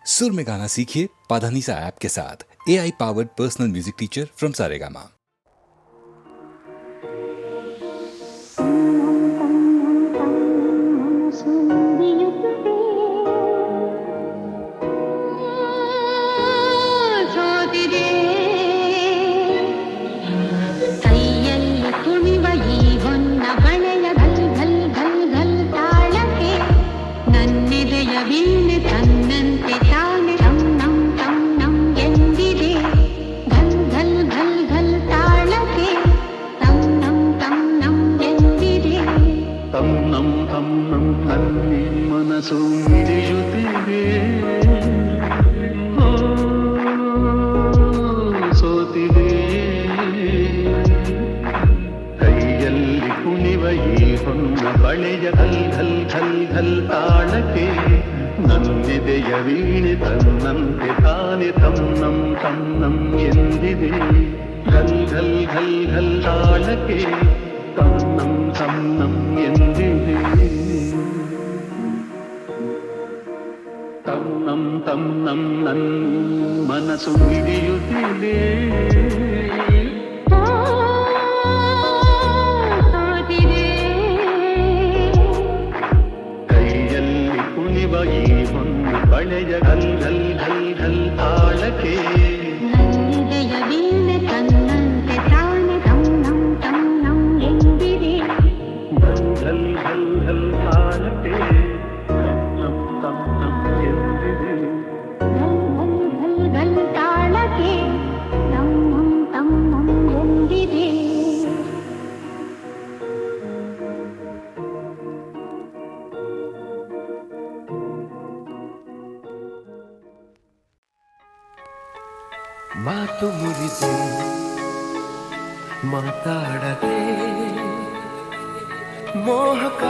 सुर में गाना सीखिए पाधानीसा ऐप के साथ। AI powered personal music teacher from Saregama. ಮನಸ್ಸು ಮಿಡಿಯುತ್ತಿದೆ, ಸೋತಿದೆ ಕೈಯಲ್ಲಿ ಕುಣಿವ ಈ ಹೊನ್ನ ಬಳೆಯ ಘಲ್ ಘಲ್ ಘಲ್ ಘಲ್ ತಾಳಕ್ಕೆ ನನ್ನಿದೆಯ ವೀಣೆ ತನ್ನಂತೆ ತಾನೆ ತನ್ನಂ ತನ್ನಂ ಎಂದಿದೆ. ಘಲ್ ಘಲ್ ಘಲ್ ಘಲ್ ತಾಳಕ್ಕೆ ತನ್ನಂ ತನ್ನಂ ಎಂದಿದೆ. ತನ್ನಂ ತನ್ನಂ ನನ್ ಮನಸ್ಸು ಹಿಡಿಯುತ್ತಿದೆ, ಕೈಯಲ್ಲಿ ಕುಣಿವ ಈ ಹೊನ್ನ ಬಳೆಯ ಘಲ್ ಘಲ್ ಘಲ್ ಘಲ್ ತಾಳಕ್ಕೆ ತನ್ನಂತೆ ತಾನೆ ತನ್ನಂ ತನ್ನಂ ಎಂದಿದೆ. ಘಲ್ ಘಲ್ ಘಲ್ ಘಲ್ ತಾಳಕ್ಕೆ ತನ್ನಂ ತನ್ನಂ ಎಂದಿದೆ. ಗಲ್ ತಾಳಕ್ಕೆ ತಮ್ಮಂ ತಮ್ಮಂ ಎಂದಿದೆ. ಮಾತು ಮುರಿದು ಮಾತಾಡದೆ ಮೋಹಕ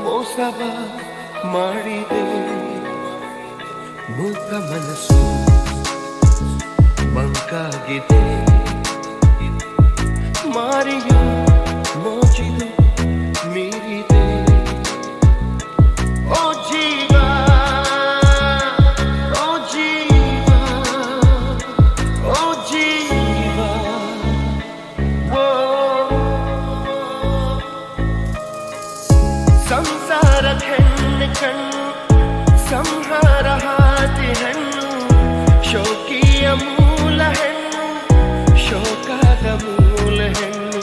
ಮೋಸವ ಮಾಡಿದೆ. ಮೂಕ ಮನಸ್ಸು ಮಂಕಾಗಿದೆ, ಮಾರಿಯ ಮೋಜಿದು ಮೀರಿದೆ. ಓ ಜೀವ ಓ ಜೀವ ಓ ಜೀವ ಓ ಸಂಸಾರದ ಹೆಣ್ಣು ಕಣ್ಣು ಸಂಹಾರ ಹಾದಿ ಹೆಣ್ಣು, ಶೋಕಿಯ ಮೂಲ ಹೆಣ್ಣು ಶೋಕದ ಮೂಲ ಹೆಣ್ಣು.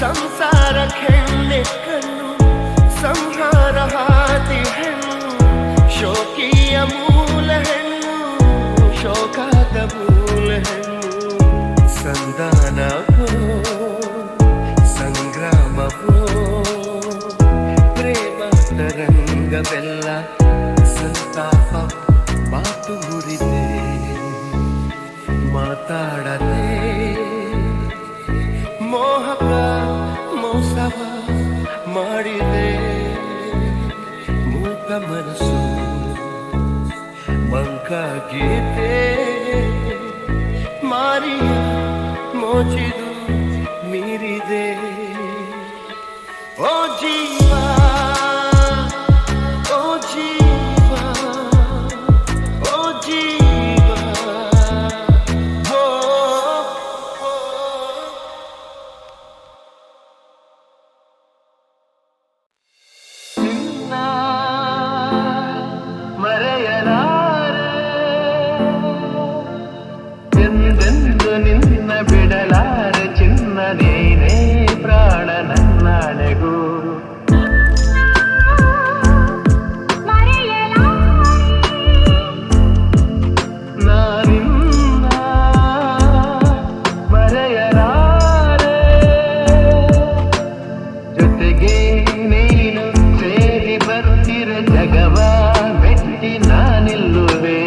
ಸಂಸಾರ ಹೆಣ್ಣೆ ಕಣ್ಣು ಸಂಹಾರ ಹಾದಿ ಹೆಣ್ಣು, ಶೋಕಿಯ ಮೂಲ ಹೆಣ್ಣು ಶೋಕದ ಮೂಲ ಹೆಣ್ಣು. ಸಂಧಾನವೋ ಸಂಗ್ರಾಮವೋ ಪ್ರೇಮ ತರಂಗವೆಲ್ಲ ಸಂತಾಪ. ಮಾತು ಮುರಿದೆ ಮಾತಾಡದೆ ಮೋಹಕ ಮೋಸವ ಮಾಡಿದೆ. ಮೂಕ ಮನಸ್ಸು ಮಂಕಾಗಿದೆ, ಮಾರಿಯ ಮೋಜಿದು ಮೀರಿದೆ. ಓ ಜೀವ ಓ ಜೀವ ಓ ಜೀವ ಓ ನಿನ್ನ ಮರೆಯಲಾರೆ ಎಂದೆಂದು ನಿನ್ನ ಬಿಡಲಾರೆ ಚಿನ್ನ ನೀನೇ ಪ್ರಾಣ ನನ್ನಾಳೆಗೂ. ನಾನಿನ್ನ ಮರೆಯಲಾರೆ, ಜೊತೆಗೆ ನೀನು ಸೇರಿ ಬರ್ತಿರ ಜಗವ ಮೆಟ್ಟಿ ನಾನಿಲ್ಲುವೆ.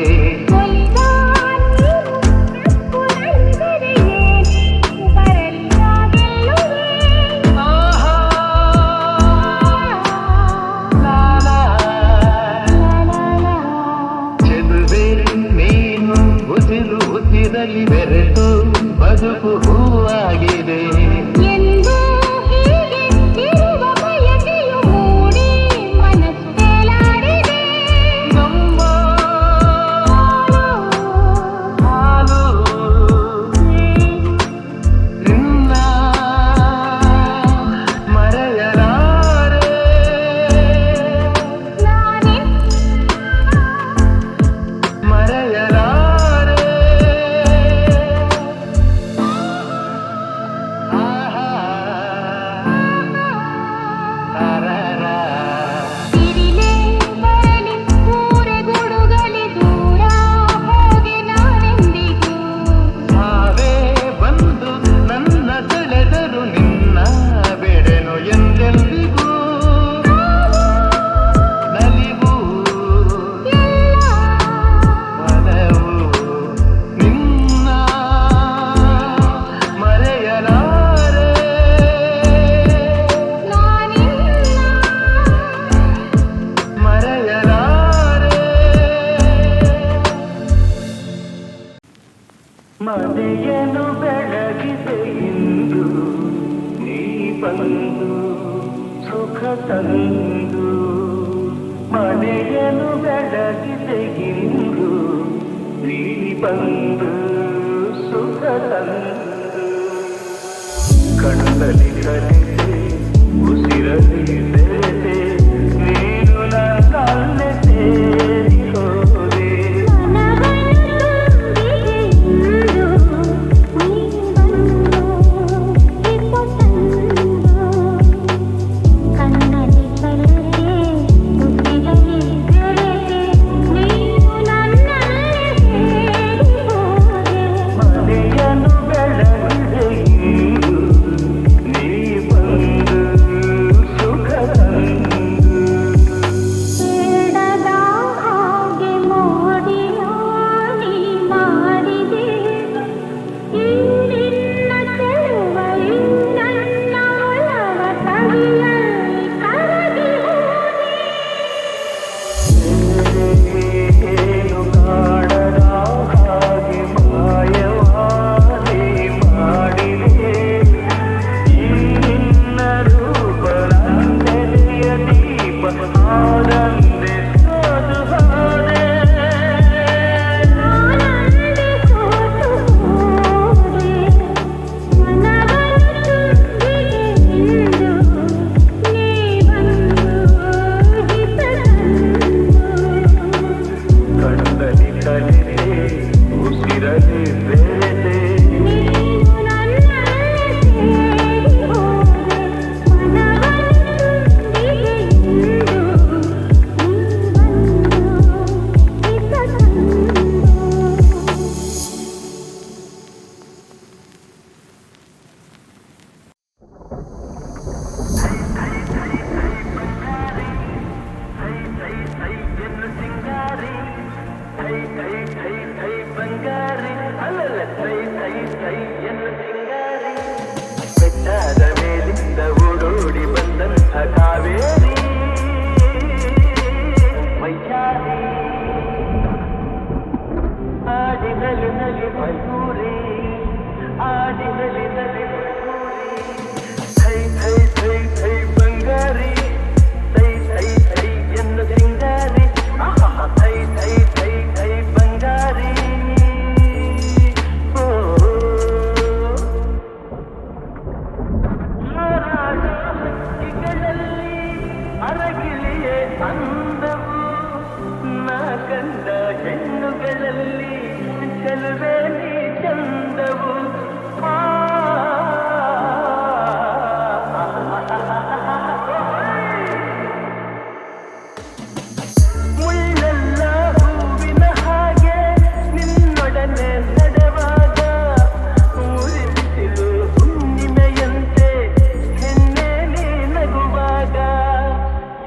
ಉಸಿರಲ್ಲಿ ಬೆರೆತು ಬದುಕು ಹೂವಾಗಿದೆ. ಎಂದು ಹೀಗೆ ಇರುವ ಬಯಕೆಯು ಮೂಡಿ ಮನಸ್ಸು ತೇಲಾಡಿದೆ. ನಮ್ಮ ಮನೆಯನ್ನು ಬೆಳಗಿದೆ ಇಂದು ನೀ ಬಂದು ಸುಖ ತಂದು ಮನೆಯನ್ನು ಬೆಳಗಿದೆ ಇಂದು ನೀ ಬಂದು ಸುಖ ತಂದು ಕಣ್ಣಲ್ಲಿ ಕಲಿತೆ ಉಸಿರಲ್ಲಿ ಬೆರೆತೆ ನೀನು ನನ್ನಲ್ಲೇ ಸೇರಿ ಹೋದೆ ಮನೆಯನ್ನು ಬೆಳಗಿದೆ ಇಂದು ನೀ ಬಂದು ಸುಖ ತಂದು ಏನು ಕಾಣದ ಹಾಗೆ ಮಾಯವಾದಿ ಮಾಡಿದೆ ಈ ನಿನ್ನ ರೂಪ ನಂದೆಲೆಯ ದೀಪ ಆನಂದೆ ಸೋದು ಹೋದೆ ಕಣ್ಣಲ್ಲಿ ಕಲಿತೆ ಉಸಿರಲ್ಲಿ ಬೆರೆತೆ ಬಂಗಾರಿ ಅಲ್ಲಲ್ಲ ಸೈ ಸೈ ಸೈ ಎನ್ನು ಸಿಂಗಾರಿ ಬೆಟ್ಟದ ಮೇಲಿಂದ ಓಡೋಡಿ ಬಂದಂಥ ಕಾವೇರಿ ಮೈಯಾರಿ ಆಡಿನಲಿ ನಲಿ ಮಯೂರಿ ಆಡಿನಲಿ ನಲಿ ಮಯೂರಿ ಸೈ ಸೈ ಸೈ ಸೈ ಬಂಗಾರಿ ಸೈ ಸೈ ಸೈ ಎನ್ನು ಸಿಂಗಾರಿ ಸೈ ಸೈ ಸೈ ಸೈ ಬಂಗಾರಿ ಹಕ್ಕಿಗಳಲ್ಲಿ ಅರಗಿಲಿಯೇ ಅಂದವು ನಾ ಕಂಡ ಹೆಣ್ಣುಗಳಲ್ಲಿ ಚೆಲುವೆ ನೀ ಚಂದವು ಮುಳ್ಳೆಲ್ಲ ಹೂವಿನ ಹಾಗೆ ನಿನ್ನೊಡನೆ ನಡೆವಾಗ ಮುರಿಸಿಲು ಹುಣ್ಣಿಮೆಯಂತೆ ಹೆಣ್ಣೆ ನೀ ನಗುವಾಗ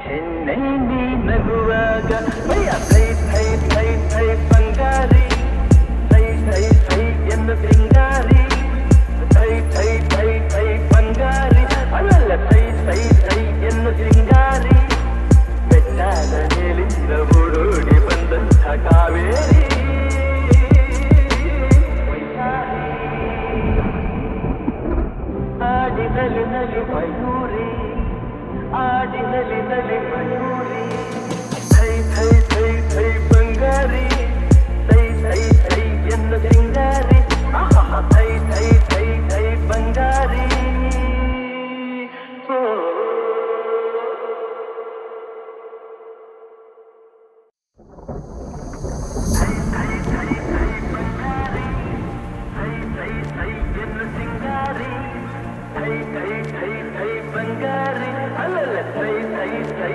ಹೆಣ್ಣೆ ನೀ ನಗುವಾಗ ಭಯ ಸೈ ಸೈ ಸೈ ಸೈ ಬಂಗಾರಿ ಸೈ ಸೈ ಸೈ ಎಂದು ಸಿಂಗಾರಿ ಸೈ ಸೈ ಸೈ ಸೈ ಬಂಗಾರಿ ಅಲ್ಲಲ್ಲ ಸೈ ಸೈ ಸೈ ಎಂದು ಸಿಂಗಾರಿ ಬೆಟ್ಟದ ಮೇಲಿಂದ ಓಡೋಡಿ ಬಂದಂಥ ಕಾವೇರಿ ಆಡಿನಲಿ ನಲಿ ಮಯೂರಿ ಆಡಿನಲಿ ನಲಿ ಮಯೂರಿ ಸೈ ಸೈ ಸೈ ಸೈ ಬಂಗಾರಿ ಸೈ ಸೈ ಸೈ ಎಂದು ಸಿಂಗಾರಿ ಸೈ ಸೈ ಸೈ ಸೈ ಬಂಗಾರಿ ಬಂಗಾರಿ ಅಲ್ಲಲ್ಲ ಸೈ ಸೈ ಸೈ